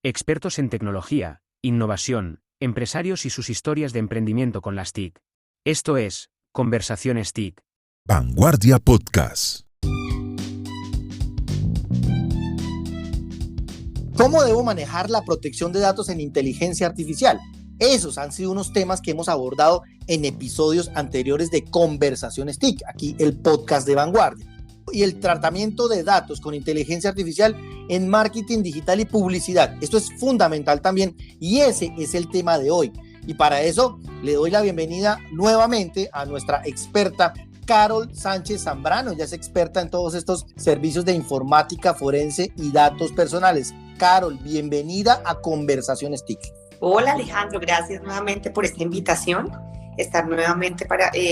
Expertos en tecnología, innovación, empresarios y sus historias de emprendimiento con las TIC. Esto es Conversaciones TIC. Vanguardia Podcast. ¿Cómo debo manejar la protección de datos en inteligencia artificial? Esos han sido unos temas que hemos abordado en episodios anteriores de Conversaciones TIC, aquí el podcast de Vanguardia. Y el tratamiento de datos con inteligencia artificial en marketing digital y publicidad. Esto es fundamental también y ese es el tema de hoy. Y para eso le doy la bienvenida nuevamente a nuestra experta Carol Sánchez Zambrano. Ella es experta en todos estos servicios de informática forense y datos personales. Carol, bienvenida a Conversaciones TIC. Hola Alejandro, gracias nuevamente por esta invitación. Estar nuevamente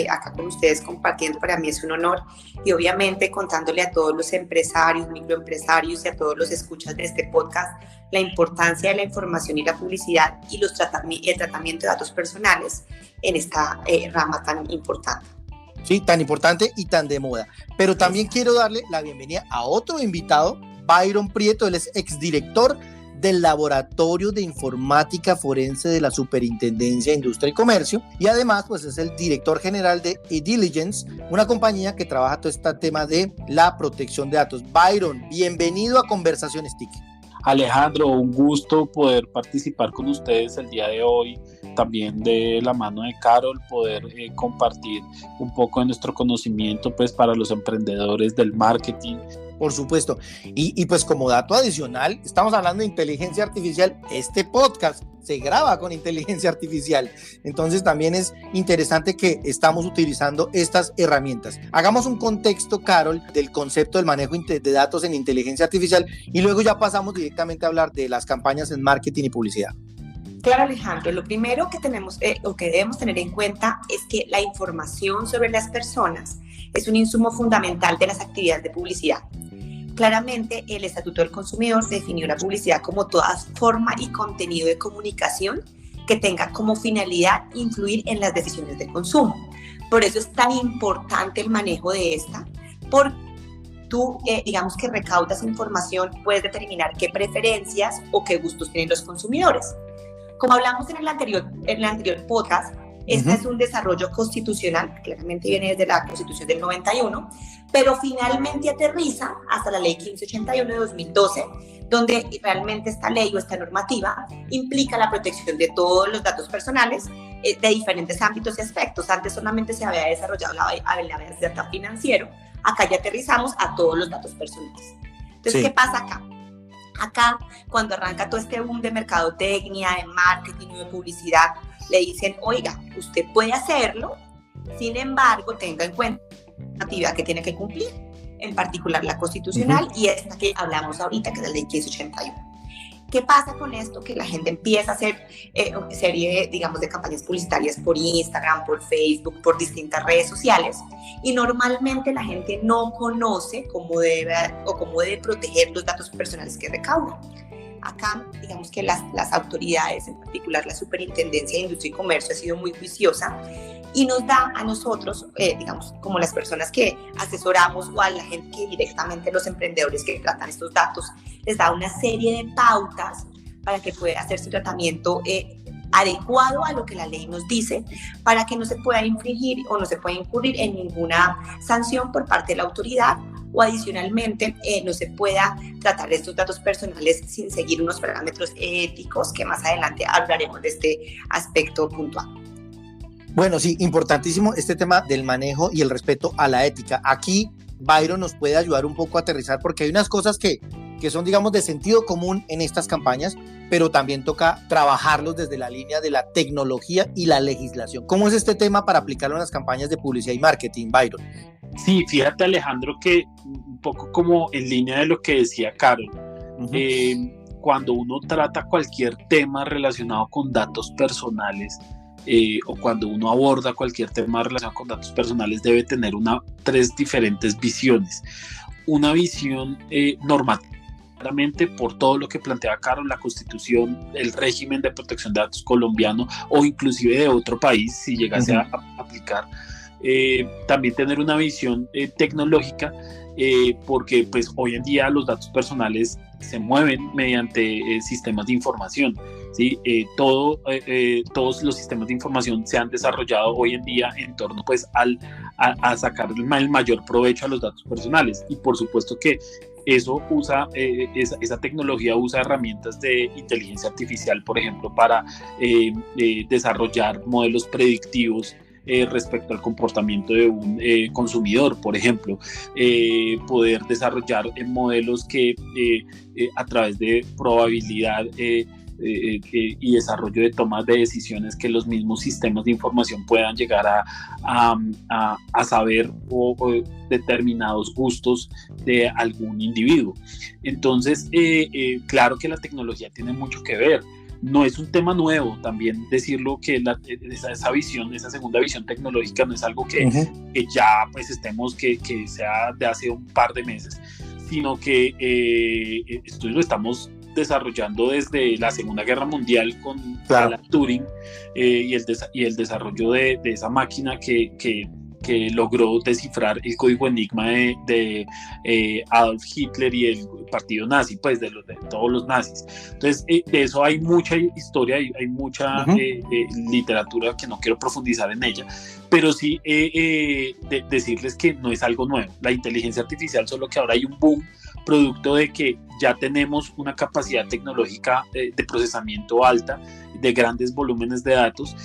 acá con ustedes compartiendo para mí es un honor y obviamente contándole a todos los empresarios, microempresarios y a todos los escuchas de este podcast la importancia de la información y la publicidad y el tratamiento de datos personales en esta rama tan importante. Sí, tan importante y tan de moda. Pero también quiero darle la bienvenida a otro invitado, Byron Prieto. Él es exdirector del Laboratorio de Informática Forense de la Superintendencia de Industria y Comercio y además pues es el director general de eDiligence, una compañía que trabaja todo este tema de la protección de datos. Byron, bienvenido a Conversaciones TIC. Alejandro, un gusto poder participar con ustedes el día de hoy, también de la mano de Carol, poder compartir un poco de nuestro conocimiento pues para los emprendedores del marketing. Por supuesto, y pues como dato adicional, estamos hablando de inteligencia artificial, este podcast se graba con inteligencia artificial, entonces también es interesante que estamos utilizando estas herramientas. Hagamos un contexto, Carol, del concepto del manejo de datos en inteligencia artificial y luego ya pasamos directamente a hablar de las campañas en marketing y publicidad. Claro, Alejandro, lo primero que tenemos o que debemos tener en cuenta es que la información sobre las personas es un insumo fundamental de las actividades de publicidad. Claramente, el Estatuto del Consumidor definió la publicidad como toda forma y contenido de comunicación que tenga como finalidad influir en las decisiones de consumo. Por eso es tan importante el manejo de esta, porque tú, digamos que recaudas información, puedes determinar qué preferencias o qué gustos tienen los consumidores. Como hablamos en el anterior podcast, este es un desarrollo constitucional, claramente viene desde la Constitución del 91, pero finalmente aterriza hasta la Ley 1581 de 2012, donde realmente esta ley o esta normativa implica la protección de todos los datos personales de diferentes ámbitos y aspectos. Antes solamente se había desarrollado el dato financiero, acá ya aterrizamos a todos los datos personales. Entonces, sí. ¿Qué pasa acá? Acá, cuando arranca todo este boom de mercadotecnia, de marketing y de publicidad, le dicen, oiga, usted puede hacerlo, sin embargo, tenga en cuenta la actividad que tiene que cumplir, en particular la constitucional y esta que hablamos ahorita, que es la ley 1581. ¿Qué pasa con esto? Que la gente empieza a hacer serie, digamos, de campañas publicitarias por Instagram, por Facebook, por distintas redes sociales, y normalmente la gente no conoce cómo debe proteger los datos personales que recauda. Acá, digamos que las autoridades, en particular la Superintendencia de Industria y Comercio, ha sido muy juiciosa y nos da a nosotros, digamos, como las personas que asesoramos o a la gente que directamente los emprendedores que tratan estos datos, les da una serie de pautas para que pueda hacer su tratamiento adecuado a lo que la ley nos dice, para que no se pueda infringir o no se pueda incurrir en ninguna sanción por parte de la autoridad, o adicionalmente no se pueda tratar estos datos personales sin seguir unos parámetros éticos, que más adelante hablaremos de este aspecto puntual. Bueno, sí, importantísimo este tema del manejo y el respeto a la ética. Aquí Byron nos puede ayudar un poco a aterrizar porque hay unas cosas que son, digamos, de sentido común en estas campañas, pero también toca trabajarlos desde la línea de la tecnología y la legislación. ¿Cómo es este tema para aplicarlo en las campañas de publicidad y marketing, Byron? Sí, fíjate, Alejandro, que un poco como en línea de lo que decía Carol, cuando uno trata cualquier tema relacionado con datos personales, o cuando uno aborda cualquier tema relacionado con datos personales, debe tener tres diferentes visiones. Una visión normativa, claramente por todo lo que plantea Carol, la Constitución, el régimen de protección de datos colombiano o inclusive de otro país, si llegase a aplicar. También tener una visión tecnológica, porque pues hoy en día los datos personales se mueven mediante sistemas de información. ¿Sí? Todos los sistemas de información se han desarrollado hoy en día en torno pues, a sacar el mayor provecho a los datos personales, y por supuesto que eso esa tecnología usa herramientas de inteligencia artificial, por ejemplo, para desarrollar modelos predictivos respecto al comportamiento de un consumidor, por ejemplo, poder desarrollar modelos que a través de probabilidad y desarrollo de tomas de decisiones, que los mismos sistemas de información puedan llegar a saber o determinados gustos de algún individuo. Entonces, claro que la tecnología tiene mucho que ver. No es un tema nuevo también decirlo, que esa visión, esa segunda visión tecnológica no es algo que ya pues que sea de hace un par de meses, sino que esto lo estamos desarrollando desde la Segunda Guerra Mundial con Alan Turing y el desarrollo de esa máquina que logró descifrar el código enigma de Adolf Hitler y el partido nazi, pues de todos los nazis. Entonces, de eso hay mucha historia, hay mucha literatura que no quiero profundizar en ella, pero sí decirles que no es algo nuevo. La inteligencia artificial, solo que ahora hay un boom producto de que ya tenemos una capacidad tecnológica de procesamiento alta, de grandes volúmenes de datos.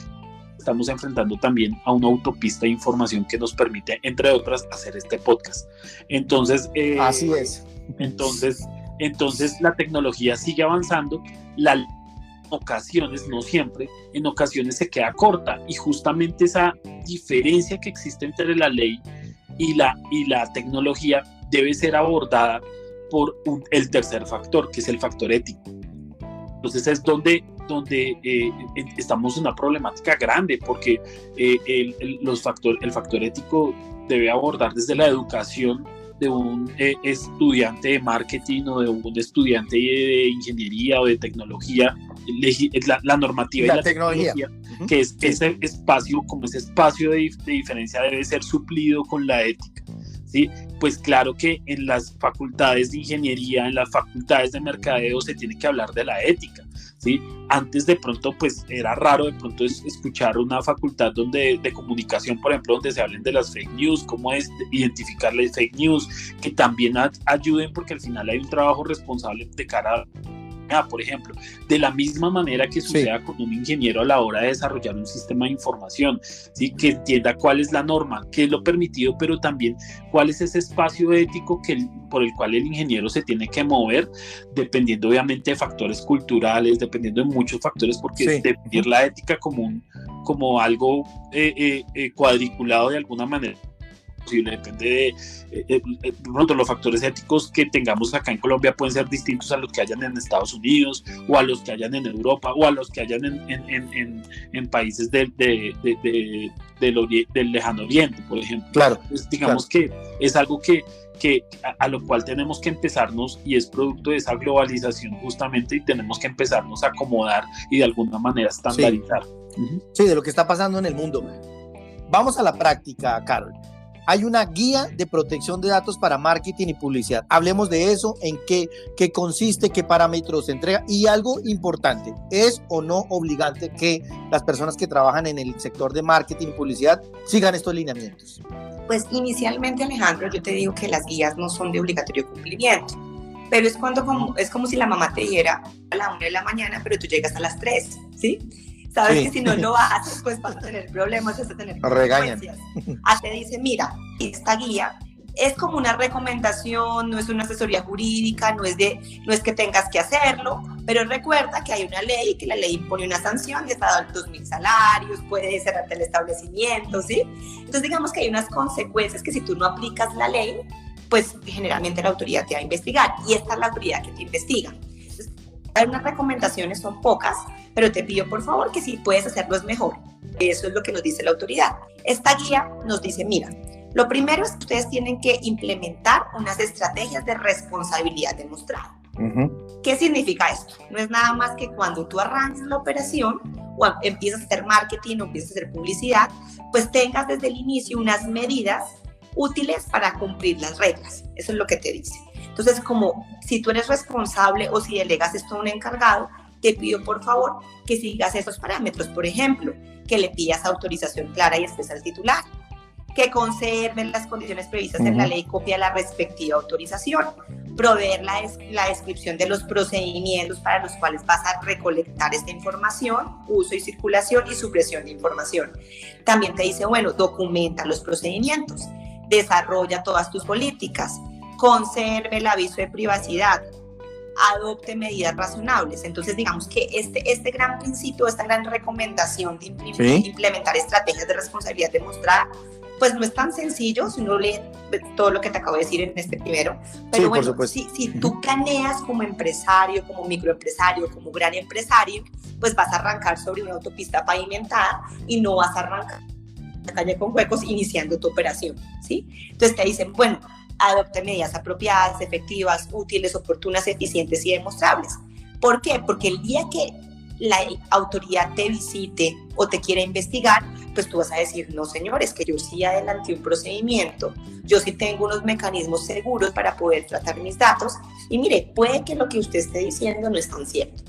Estamos enfrentando también a una autopista de información que nos permite, entre otras, hacer este podcast. Entonces, así es. Entonces la tecnología sigue avanzando, ocasiones, no siempre, en ocasiones se queda corta, y justamente esa diferencia que existe entre la ley y la tecnología debe ser abordada por el tercer factor, que es el factor ético. Entonces es donde estamos en una problemática grande, porque el factor ético debe abordar desde la educación de un estudiante de marketing o de un estudiante de ingeniería o de tecnología, la normativa y la tecnología, que es ese espacio, como ese espacio de diferencia debe ser suplido con la ética. ¿Sí? Pues claro que en las facultades de ingeniería, en las facultades de mercadeo se tiene que hablar de la ética, ¿sí? Antes de pronto pues era raro de pronto escuchar una facultad de comunicación, por ejemplo, donde se hablen de las fake news, cómo es identificar las fake news, que también ayuden, porque al final hay un trabajo responsable de cara por ejemplo, de la misma manera que suceda con un ingeniero a la hora de desarrollar un sistema de información, ¿sí? Que entienda cuál es la norma, qué es lo permitido, pero también cuál es ese espacio ético por el cual el ingeniero se tiene que mover, dependiendo obviamente de factores culturales, dependiendo de muchos factores, porque definir la ética como algo cuadriculado de alguna manera posible, depende de pronto los factores éticos que tengamos acá en Colombia pueden ser distintos a los que hayan en Estados Unidos, o a los que hayan en Europa, o a los que hayan en países del lejano oriente, por ejemplo. Claro. Entonces, digamos que es algo que a lo cual tenemos que empezarnos, y es producto de esa globalización justamente, y tenemos que empezarnos a acomodar y de alguna manera estandarizar. Sí, de lo que está pasando en el mundo. Vamos a la práctica, Carol. Hay una guía de protección de datos para marketing y publicidad. Hablemos de eso, en qué consiste, qué parámetros se entrega, y algo importante, ¿es o no obligante que las personas que trabajan en el sector de marketing y publicidad sigan estos lineamientos? Pues inicialmente, Alejandro, yo te digo que las guías no son de obligatorio cumplimiento, pero es como si la mamá te dijera a la 1 de la mañana, pero tú llegas a las 3, ¿sí? Sabes que si no lo haces, pues vas a tener problemas, vas a tener consecuencias. Te dice, mira, esta guía es como una recomendación, no es una asesoría jurídica, no es que tengas que hacerlo, pero recuerda que hay una ley, que la ley impone una sanción de hasta 2.000 salarios, puede cerrarte el establecimiento, ¿sí? Entonces digamos que hay unas consecuencias que si tú no aplicas la ley, pues generalmente la autoridad te va a investigar, y esta es la autoridad que te investiga. Entonces, hay unas recomendaciones, son pocas, pero te pido por favor que si puedes hacerlo es mejor. Eso es lo que nos dice la autoridad. Esta guía nos dice, mira, lo primero es que ustedes tienen que implementar unas estrategias de responsabilidad demostrada. ¿Qué significa esto? No es nada más que cuando tú arranques la operación o empiezas a hacer marketing o empiezas a hacer publicidad, pues tengas desde el inicio unas medidas útiles para cumplir las reglas. Eso es lo que te dice. Entonces, como si tú eres responsable o si delegas esto a un encargado, te pido por favor que sigas esos parámetros. Por ejemplo, que le pidas autorización clara y expresa al titular, que conserven las condiciones previstas en la ley, copia la respectiva autorización, proveer la descripción de los procedimientos para los cuales vas a recolectar esta información, uso y circulación y supresión de información. También te dice, bueno, documenta los procedimientos, desarrolla todas tus políticas, conserve el aviso de privacidad, adopte medidas razonables. Entonces, digamos que este gran principio, esta gran recomendación de implementar estrategias de responsabilidad demostrada, pues no es tan sencillo si uno lee todo lo que te acabo de decir en este primero, pero bueno, si tú planeas como empresario, como microempresario, como gran empresario, pues vas a arrancar sobre una autopista pavimentada y no vas a arrancar la calle con huecos iniciando tu operación, ¿sí? Entonces te dicen, bueno, adopte medidas apropiadas, efectivas, útiles, oportunas, eficientes y demostrables. ¿Por qué? Porque el día que la autoridad te visite o te quiera investigar, pues tú vas a decir, no señores, que yo sí adelanté un procedimiento, yo sí tengo unos mecanismos seguros para poder tratar mis datos, y mire, puede que lo que usted esté diciendo no es tan cierto.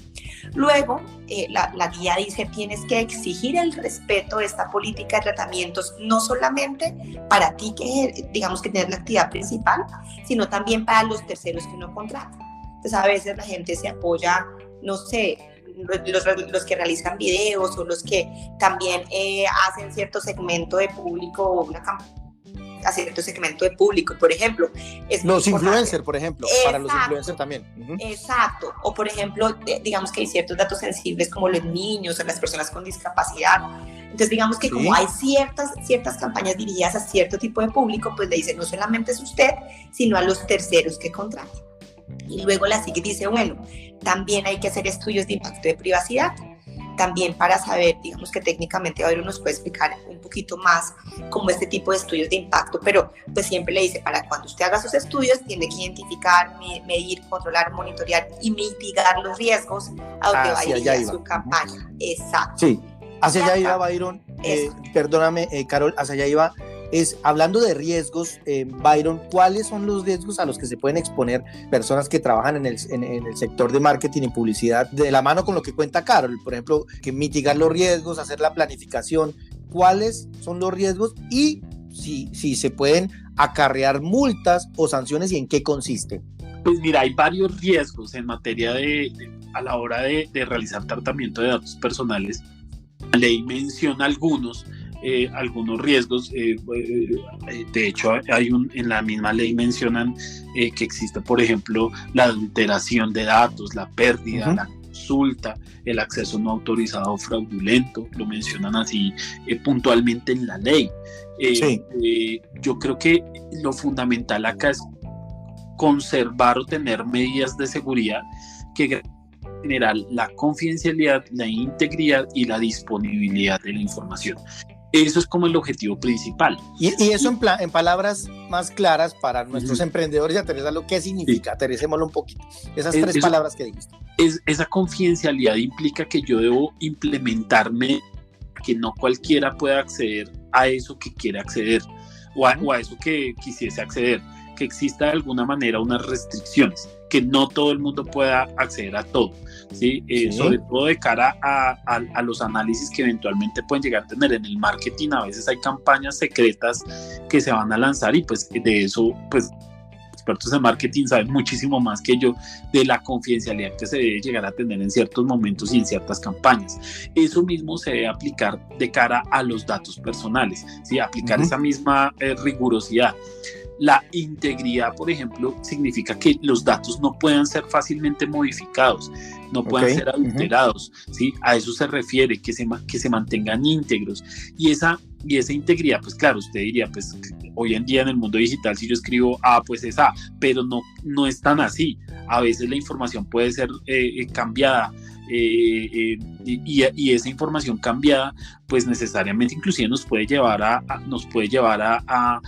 Luego, la guía dice, tienes que exigir el respeto de esta política de tratamientos, no solamente para ti, que digamos que tienes la actividad principal, sino también para los terceros que uno contrata. Entonces, a veces la gente se apoya, no sé, los que realizan videos o los que también hacen cierto segmento de público o una campaña a cierto segmento de público, por ejemplo. Los influencers, por ejemplo, para los influencers también. Exacto, o por ejemplo, digamos que hay ciertos datos sensibles como los niños o las personas con discapacidad. Entonces, digamos que como hay ciertas campañas dirigidas a cierto tipo de público, pues le dicen no solamente es usted, sino a los terceros que contraten. Y luego la SIC dice, bueno, también hay que hacer estudios de impacto de privacidad, también para saber, digamos que técnicamente Byron nos puede explicar un poquito más cómo este tipo de estudios de impacto, pero pues siempre le dice, para cuando usted haga sus estudios, tiene que identificar, medir, controlar, monitorear y mitigar los riesgos a donde va a dirigir su campaña. Exacto. Sí, hacia allá iba Byron, perdóname, Carol, hacia allá iba. Hablando de riesgos, Byron, ¿cuáles son los riesgos a los que se pueden exponer personas que trabajan en el sector de marketing y publicidad de la mano con lo que cuenta Carol? Por ejemplo, que mitigar los riesgos, hacer la planificación. ¿Cuáles son los riesgos y si se pueden acarrear multas o sanciones y en qué consiste? Pues mira, hay varios riesgos en materia a la hora de realizar tratamiento de datos personales. La ley menciona algunos riesgos, de hecho en la misma ley mencionan que existe, por ejemplo, la adulteración de datos, la pérdida, la consulta, el acceso no autorizado o fraudulento, lo mencionan así puntualmente en la ley. Yo creo que lo fundamental acá es conservar o tener medidas de seguridad que generan la confidencialidad, la integridad y la disponibilidad de la información. Eso es como el objetivo principal. Y eso en palabras más claras para nuestros emprendedores y aterrizarlo, ¿qué significa? Aterricémoslo un poquito. Esas tres palabras que dijiste. Esa confidencialidad implica que yo debo implementarme, que no cualquiera pueda acceder a eso que quiere acceder o a eso que quisiese acceder, que exista de alguna manera unas restricciones, que no todo el mundo pueda acceder a todo, ¿sí? Sobre todo de cara a los análisis que eventualmente pueden llegar a tener en el marketing. A veces hay campañas secretas que se van a lanzar y pues de eso, pues expertos en marketing saben muchísimo más que yo de la confidencialidad que se debe llegar a tener en ciertos momentos y en ciertas campañas. Eso mismo se debe aplicar de cara a los datos personales, ¿sí? Aplicar esa misma rigurosidad. La integridad, por ejemplo, significa que los datos no puedan ser fácilmente modificados, no puedan ser adulterados, ¿sí? A eso se refiere, que se mantengan íntegros. Y esa integridad, pues claro, usted diría, pues hoy en día en el mundo digital, si yo escribo A, pues es A, pero no es tan así. A veces la información puede ser cambiada. Y esa información cambiada, pues necesariamente inclusive nos puede llevar a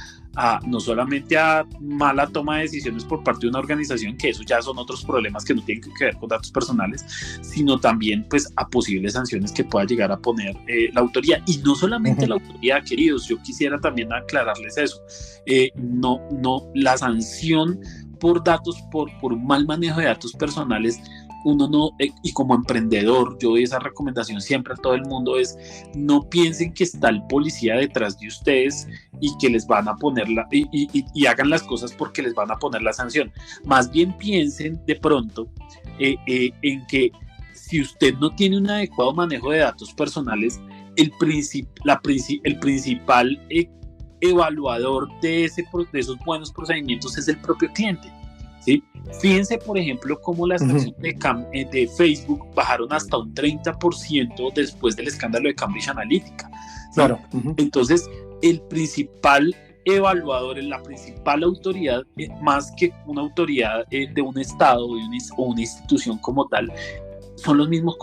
no solamente a mala toma de decisiones por parte de una organización, que eso ya son otros problemas que no tienen que ver con datos personales, sino también pues a posibles sanciones que pueda llegar a poner la autoridad. Y no solamente la autoridad, queridos, yo quisiera también aclararles eso. No, la sanción por datos, por un mal manejo de datos personales, uno no, y como emprendedor, yo doy esa recomendación siempre a todo el mundo, es no piensen que está el policía detrás de ustedes y que les van a poner y hagan las cosas porque les van a poner la sanción. Más bien piensen de pronto en que si usted no tiene un adecuado manejo de datos personales, el principal evaluador de esos buenos procedimientos es el propio cliente, ¿sí? Fíjense, por ejemplo, cómo las acciones de Facebook bajaron hasta un 30% después del escándalo de Cambridge Analytica, ¿sí? Claro. Entonces, el principal evaluador, la principal autoridad, más que una autoridad de un estado o una institución como tal, son los mismos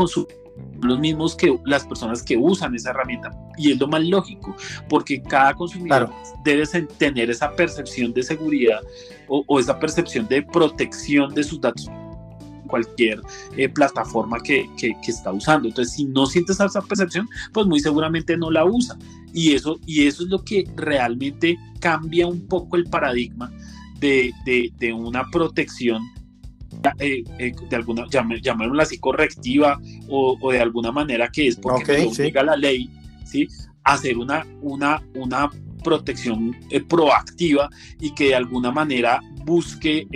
los mismos que las personas que usan esa herramienta, y es lo más lógico, porque cada consumidor debe tener esa percepción de seguridad o esa percepción de protección de sus datos cualquier plataforma que está usando. Entonces, si no sientes esa percepción, pues muy seguramente no la usa, y eso es lo que realmente cambia un poco el paradigma de una protección de alguna, llamémosla así, correctiva, o de alguna manera que es porque nos obliga la ley, ¿sí?, a hacer una protección proactiva, y que de alguna manera busque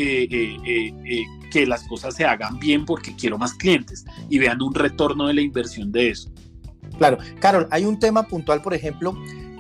que las cosas se hagan bien porque quiero más clientes y vean un retorno de la inversión de eso. Claro, Carol, hay un tema puntual, por ejemplo,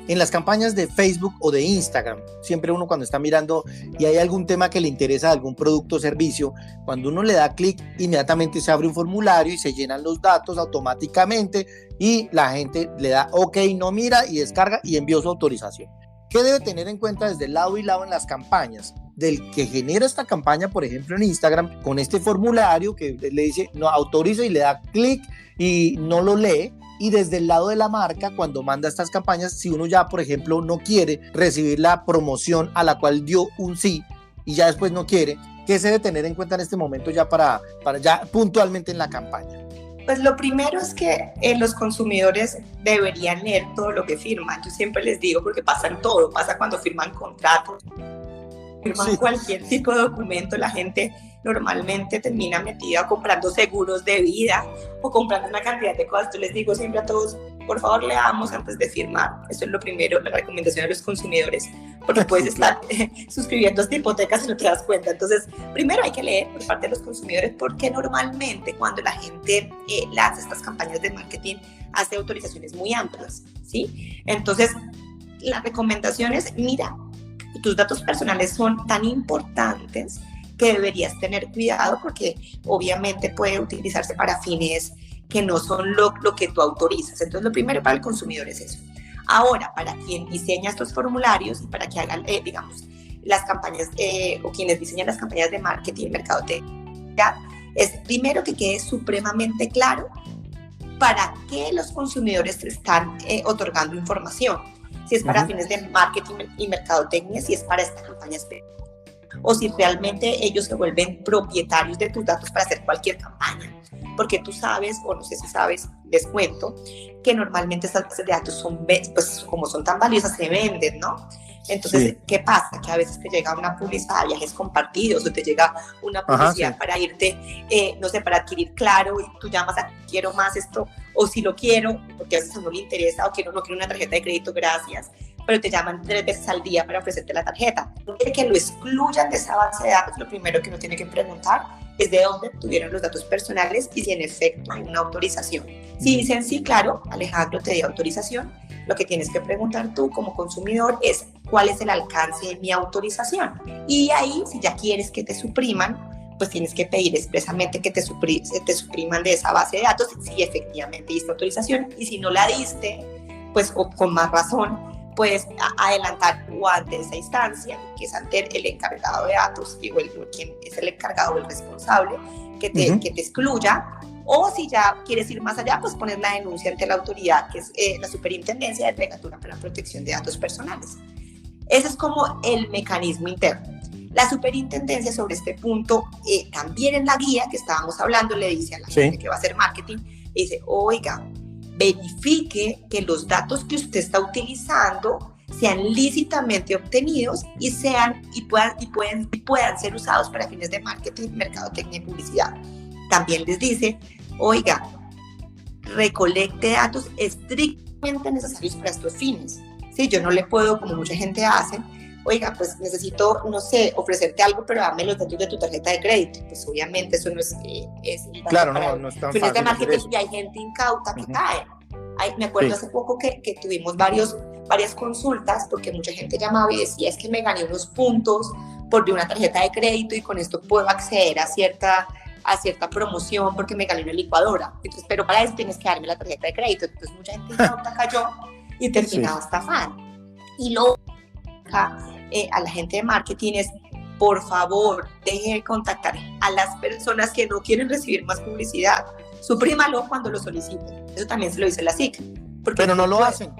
en las campañas de Facebook o de Instagram. Siempre uno, cuando está mirando y hay algún tema que le interesa de algún producto o servicio, cuando uno le da clic, inmediatamente se abre un formulario y se llenan los datos automáticamente, y la gente le da OK, no mira, y descarga y envió su autorización. ¿Qué debe tener en cuenta desde lado y lado en las campañas? Del que genera esta campaña, por ejemplo, en Instagram, con este formulario que le dice no autoriza, y le da clic y no lo lee. Y desde el lado de la marca, cuando manda estas campañas, si uno ya, por ejemplo, no quiere recibir la promoción a la cual dio un sí y ya después no quiere, ¿qué se debe tener en cuenta en este momento ya para ya puntualmente en la campaña? Pues lo primero es que los consumidores deberían leer todo lo que firman. Yo siempre les digo, porque pasa en todo, pasa cuando firman contratos, firman cualquier tipo de documento. La gente normalmente termina metida comprando seguros de vida o comprando una cantidad de cosas. Yo les digo siempre a todos, por favor, leamos antes de firmar. Eso es lo primero, la recomendación de los consumidores, porque puedes estar suscribiendo esta hipoteca si no te das cuenta. Entonces, primero hay que leer por parte de los consumidores, porque normalmente cuando la gente lanza estas campañas de marketing, hace autorizaciones muy amplias, ¿sí? Entonces, la recomendación es, mira, tus datos personales son tan importantes que deberías tener cuidado, porque obviamente puede utilizarse para fines que no son lo que tú autorizas. Entonces, lo primero para el consumidor es eso. Ahora, para quien diseña estos formularios y para que hagan, digamos, las campañas o quienes diseñan las campañas de marketing, mercadotecnia, es primero que quede supremamente claro para qué los consumidores están otorgando información. Si es para fines de marketing y mercadotecnia, si es para estas campañas, o si realmente ellos se vuelven propietarios de tus datos para hacer cualquier campaña. Porque tú sabes, o no sé si sabes, les cuento, que normalmente estas bases de datos son, pues como son tan valiosas, se venden, ¿no? Entonces, ¿qué pasa? Que a veces te llega una publicidad de viajes compartidos, o te llega una publicidad para irte, no sé, para adquirir Claro, y tú llamas a quiero más esto, o si lo quiero, porque a veces no le interesa, o no quiero una tarjeta de crédito, gracias, pero te llaman 3 veces al día para ofrecerte la tarjeta. Que lo excluyan de esa base de datos, lo primero que uno tiene que preguntar es de dónde obtuvieron los datos personales y si en efecto hay una autorización. Si dicen sí, claro, Alejandro te dio autorización, lo que tienes que preguntar tú como consumidor es cuál es el alcance de mi autorización. Y ahí, si ya quieres que te supriman, pues tienes que pedir expresamente que te supriman de esa base de datos si efectivamente diste autorización, y si no la diste, pues con más razón, puedes adelantar o ante esa instancia, que es ante el encargado de datos, quien es el encargado o el responsable, que te excluya. O si ya quieres ir más allá, pues poner la denuncia ante la autoridad, que es la Superintendencia de Delegatura para la Protección de Datos Personales. Ese es como el mecanismo interno. La Superintendencia, sobre este punto, también en la guía que estábamos hablando, le dice a la gente que va a hacer marketing, dice, oiga, verifique que los datos que usted está utilizando sean lícitamente obtenidos y puedan ser usados para fines de marketing, mercadotecnia y publicidad. También les dice, oiga, recolecte datos estrictamente necesarios para estos fines. Sí, yo no le puedo, como mucha gente hace, oiga, pues necesito, no sé, ofrecerte algo, pero dame los datos de tu tarjeta de crédito. Pues obviamente eso no es claro, no es tan fácil de marketing, y hay gente incauta que cae. Me acuerdo hace poco que tuvimos varias consultas, porque mucha gente llamaba y decía, es que me gané unos puntos por una tarjeta de crédito y con esto puedo acceder a cierta promoción porque me gané una licuadora. Entonces, pero para eso tienes que darme la tarjeta de crédito. Entonces mucha gente incauta cayó y terminaba estafando. Y lo a la gente de marketing es, por favor, deje de contactar a las personas que no quieren recibir más publicidad. Suprímalo cuando lo soliciten. Eso también se lo dice la SIC. Pero no lo hacen.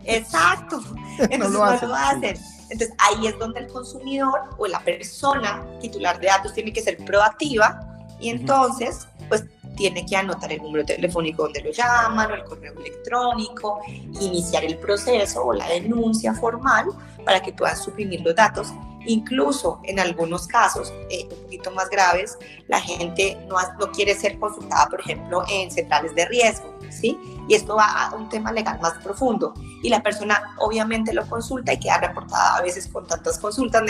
Exacto. Entonces no lo hacen. Entonces ahí es donde el consumidor o la persona titular de datos tiene que ser proactiva y entonces pues tiene que anotar el número telefónico donde lo llaman o el correo electrónico, iniciar el proceso o la denuncia formal para que puedan suprimir los datos. Incluso en algunos casos un poquito más graves, la gente no quiere ser consultada, por ejemplo, en centrales de riesgo, ¿sí? Y esto va a un tema legal más profundo. Y la persona obviamente lo consulta y queda reportada a veces con tantas consultas,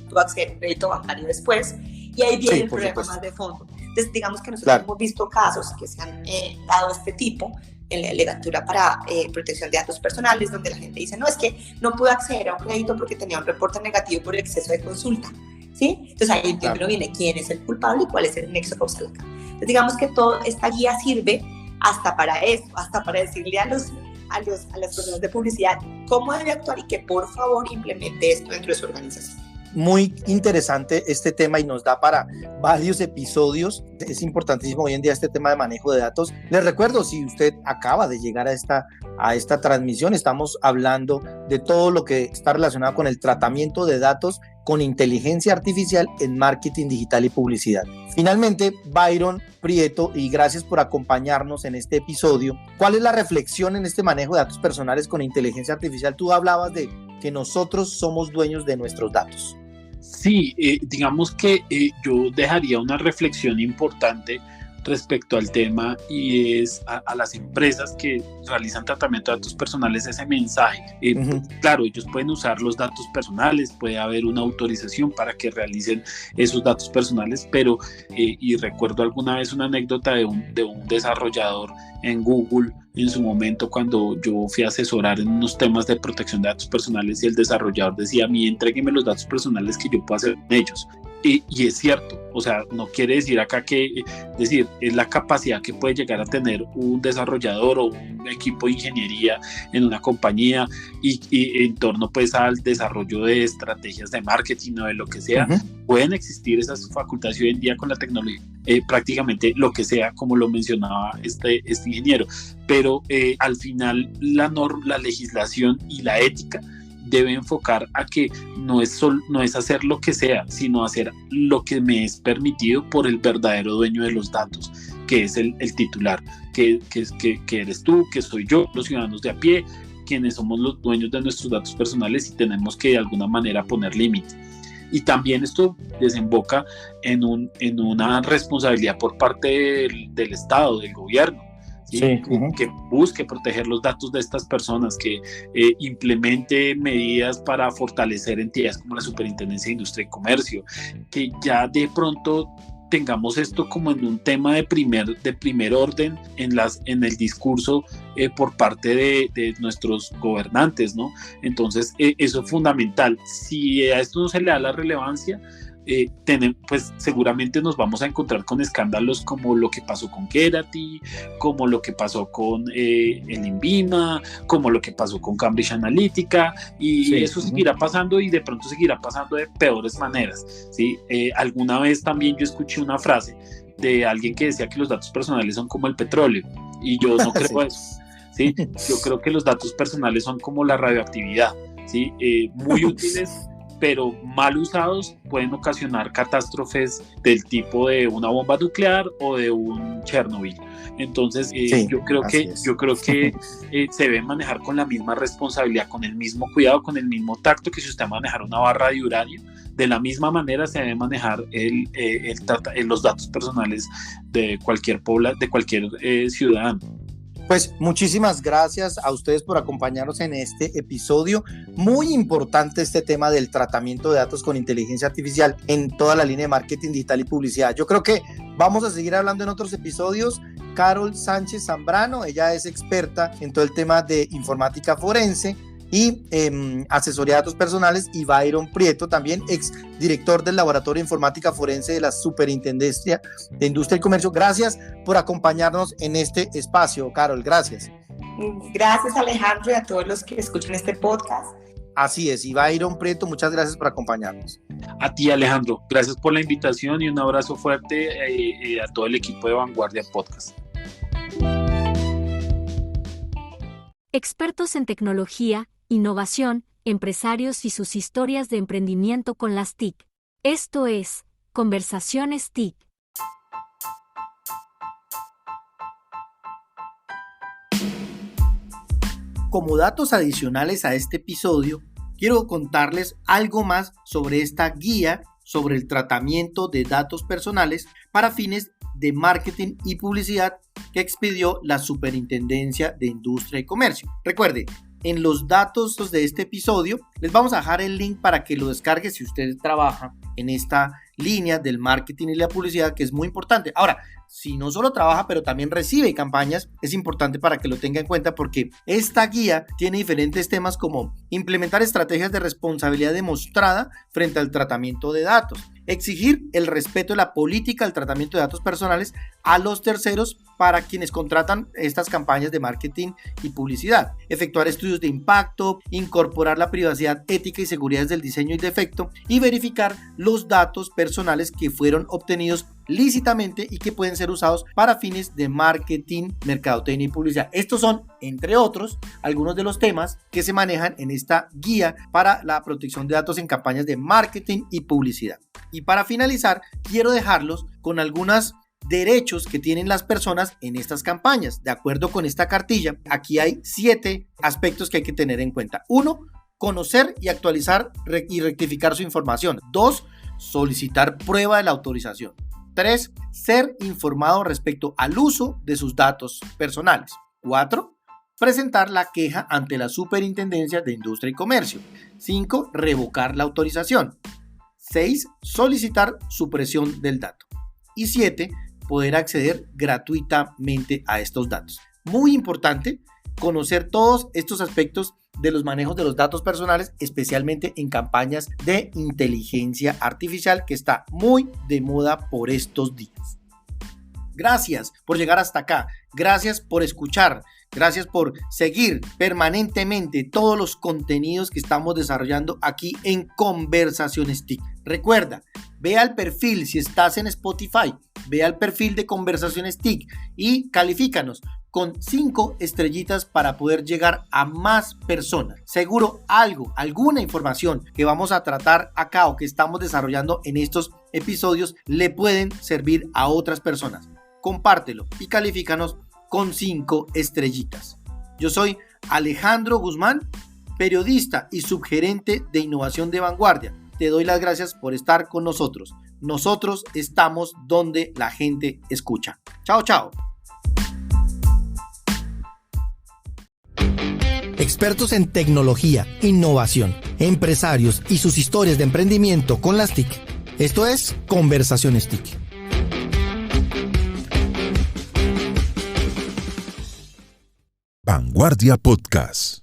tu acceder a un crédito bancario después, y ahí viene el problema más de fondo. Entonces, digamos que nosotros hemos visto casos que se han dado este tipo en la legislatura para protección de datos personales, donde la gente dice, no, es que no pude acceder a un crédito porque tenía un reporte negativo por exceso de consulta, ¿sí? Entonces ahí primero viene quién es el culpable y cuál es el nexo causal acá. Entonces digamos que toda esta guía sirve hasta para eso, hasta para decirle a las personas de publicidad cómo debe actuar y que por favor implemente esto dentro de su organización. Muy interesante este tema y nos da para varios episodios. Es importantísimo hoy en día este tema de manejo de datos. Les recuerdo, si usted acaba de llegar a esta transmisión, estamos hablando de todo lo que está relacionado con el tratamiento de datos con inteligencia artificial en marketing digital y publicidad. Finalmente, Byron Prieto, y gracias por acompañarnos en este episodio. ¿Cuál es la reflexión en este manejo de datos personales con inteligencia artificial? Tú hablabas de que nosotros somos dueños de nuestros datos. Sí, digamos que yo dejaría una reflexión importante respecto al tema, y es a las empresas que realizan tratamiento de datos personales ese mensaje. Claro, ellos pueden usar los datos personales, puede haber una autorización para que realicen esos datos personales, pero y recuerdo alguna vez una anécdota de un desarrollador en Google en su momento, cuando yo fui a asesorar en unos temas de protección de datos personales, y el desarrollador decía: a mí entrégueme los datos personales que yo puedo hacer con ellos. Y es cierto, o sea, no quiere decir acá que, es la capacidad que puede llegar a tener un desarrollador o un equipo de ingeniería en una compañía y en torno pues al desarrollo de estrategias de marketing o de lo que sea. Pueden existir esas facultades hoy en día con la tecnología, prácticamente lo que sea, como lo mencionaba este ingeniero, pero al final la legislación y la ética debe enfocar a que no es hacer lo que sea, sino hacer lo que me es permitido por el verdadero dueño de los datos, que es el titular, que eres tú, que soy yo, los ciudadanos de a pie, quienes somos los dueños de nuestros datos personales, y tenemos que de alguna manera poner límite. Y también esto desemboca en una responsabilidad por parte del Estado, del gobierno, ¿sí? Que busque proteger los datos de estas personas, que implemente medidas para fortalecer entidades como la Superintendencia de Industria y Comercio, que ya de pronto tengamos esto como en un tema de primer orden en el discurso por parte de nuestros gobernantes, ¿no? Entonces eso es fundamental. Si a esto no se le da la relevancia, pues seguramente nos vamos a encontrar con escándalos como lo que pasó con Gerati, como lo que pasó con el INVIMA, como lo que pasó con Cambridge Analytica, y eso seguirá pasando, y de pronto seguirá pasando de peores maneras, ¿sí? Alguna vez también yo escuché una frase de alguien que decía que los datos personales son como el petróleo, y yo no creo eso, ¿sí? Yo creo que los datos personales son como la radioactividad, ¿sí? Muy útiles, pero mal usados pueden ocasionar catástrofes del tipo de una bomba nuclear o de un Chernobyl. Entonces, Sí, yo creo que se debe manejar con la misma responsabilidad, con el mismo cuidado, con el mismo tacto que si usted manejar una barra de uranio. De la misma manera se debe manejar los datos personales de cualquier ciudadano. Pues muchísimas gracias a ustedes por acompañarnos en este episodio. Muy importante este tema del tratamiento de datos con inteligencia artificial en toda la línea de marketing digital y publicidad. Yo creo que vamos a seguir hablando en otros episodios. Carol Sánchez Zambrano, ella es experta en todo el tema de informática forense y asesoría de datos personales, y Byron Prieto, también ex director del Laboratorio de Informática Forense de la Superintendencia de Industria y Comercio. Gracias por acompañarnos en este espacio, Carol, gracias. Gracias, Alejandro, y a todos los que escuchan este podcast. Así es, y Byron Prieto, muchas gracias por acompañarnos. A ti, Alejandro, gracias por la invitación y un abrazo fuerte a todo el equipo de Vanguardia Podcast. Expertos en tecnología, innovación, empresarios y sus historias de emprendimiento con las TIC. Esto es Conversaciones TIC. Como datos adicionales a este episodio, quiero contarles algo más sobre esta guía sobre el tratamiento de datos personales para fines de marketing y publicidad que expidió la Superintendencia de Industria y Comercio. Recuerde, en los datos de este episodio les vamos a dejar el link para que lo descargue si usted trabaja en esta línea del marketing y la publicidad, que es muy importante. Ahora, si no solo trabaja, pero también recibe campañas, es importante para que lo tenga en cuenta, porque esta guía tiene diferentes temas como implementar estrategias de responsabilidad demostrada frente al tratamiento de datos, exigir el respeto de la política del tratamiento de datos personales a los terceros para quienes contratan estas campañas de marketing y publicidad, efectuar estudios de impacto, incorporar la privacidad, ética y seguridad del diseño y defecto, y verificar los datos personales que fueron obtenidos lícitamente y que pueden ser usados para fines de marketing, mercadotecnia y publicidad. Estos son, entre otros, algunos de los temas que se manejan en esta guía para la protección de datos en campañas de marketing y publicidad. Y para finalizar, quiero dejarlos con algunos derechos que tienen las personas en estas campañas. De acuerdo con esta cartilla, aquí hay 7 aspectos que hay que tener en cuenta. 1. Conocer y actualizar y rectificar su información. 2. Solicitar prueba de la autorización. 3. Ser informado respecto al uso de sus datos personales. 4. Presentar la queja ante la Superintendencia de Industria y Comercio. 5. Revocar la autorización. 6. Solicitar supresión del dato. Y 7. Poder acceder gratuitamente a estos datos. Muy importante conocer todos estos aspectos de los manejos de los datos personales, especialmente en campañas de inteligencia artificial, que está muy de moda por estos días. Gracias por llegar hasta acá, gracias por escuchar, gracias por seguir permanentemente todos los contenidos que estamos desarrollando aquí en Conversaciones TIC. Recuerda, ve al perfil, si estás en Spotify, ve al perfil de Conversaciones TIC y califícanos con 5 estrellitas para poder llegar a más personas. Seguro alguna información que vamos a tratar acá o que estamos desarrollando en estos episodios le pueden servir a otras personas. Compártelo y califícanos con 5 estrellitas. Yo soy Alejandro Guzmán, periodista y subgerente de innovación de Vanguardia. Te doy las gracias por estar con nosotros. Nosotros estamos donde la gente escucha. Chao, chao. Expertos en tecnología, innovación, empresarios y sus historias de emprendimiento con las TIC. Esto es Conversaciones TIC. Vanguardia Podcast.